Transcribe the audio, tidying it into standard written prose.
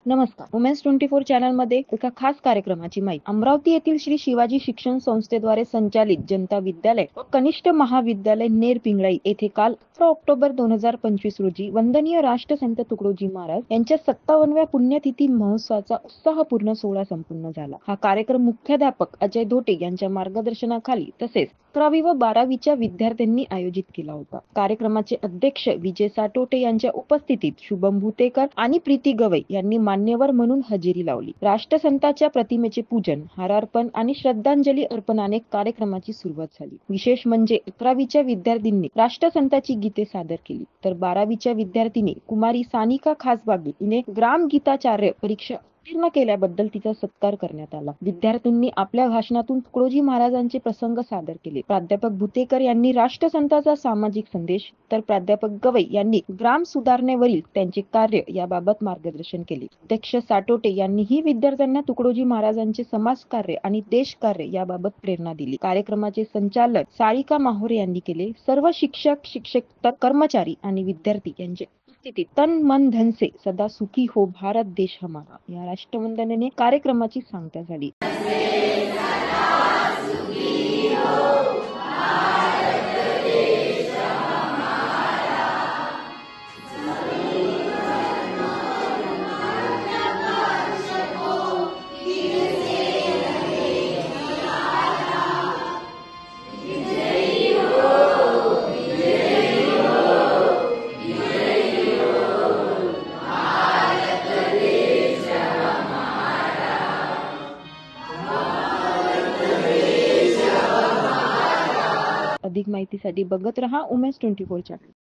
नमस्कार. वुमेन्स 24 चॅनलमध्ये एका खास कार्यक्रमाची माहिती. अमरावती येथील श्री शिवाजी शिक्षण संस्थेद्वारे संचालित जनता विद्यालय व कनिष्ठ महाविद्यालय नेर पिंगळाई येथे काल 18 ऑक्टोबर 2025 रोजी वंदनीय राष्ट्रसंत तुकडोजी महाराज यांच्या 57व्या पुण्यतिथी महोत्सवाचा उत्साहपूर्ण सोहळा संपन्न झाला. हा कार्यक्रम मुख्याध्यापक अजय धोटे यांच्या मार्गदर्शनाखाली तसेच 11वी व 12वीच्या विद्यार्थ्यांनी आयोजित केला होता. कार्यक्रमाचे अध्यक्ष विजय साटोटे यांच्या उपस्थितीत शुभम भुतेकर आणि प्रीती गवई यांनी मान्यवर म्हणून हजेरी लावली. राष्ट्रसंतांच्या प्रतिमेचे पूजन, हारार्पण आणि श्रद्धांजली अर्पणाने कार्यक्रमाची सुरुवात झाली. विशेष म्हणजे 11वीच्या विद्यार्थ्यांनी राष्ट्रसंतांची गीते सादर केली, तर 12वीच्या विद्यार्थिनी कुमारी सानिका खासबागे हिने ग्रामगीताचार्य परीक्षा उत्तीर्ण केल्याबद्दल तिचा सत्कार करण्यात आला. विद्यार्थ्यांनी आपल्या भाषणातून तुकडोजी महाराजांचे प्रसंग सादर केले. प्राध्यापक भुतेकर यांनी राष्ट्रसंतांचा सामाजिक संदेश, तर प्राध्यापक गवई यांनी ग्राम सुधारणेवरील त्यांचे कार्य याबाबत मार्गदर्शन केले. अध्यक्ष साटोटे यांनीही विद्यार्थ्यांना तुकडोजी महाराजांचे समाजकार्य आणि देशकार्य याबाबत प्रेरणा दिली. कार्यक्रमाचे संचालन सारिका माहोरे यांनी केले. सर्व शिक्षक, शिक्षक, कर्मचारी आणि विद्यार्थी यांचे तन मन धन से सदा सुखी हो भारत देश हमारा या राष्ट्रवंदनेने कार्यक्रमाची सांगता झाली. अधिक माहितीसाठी बघत रहा वुमेन्स 24 चॅनल.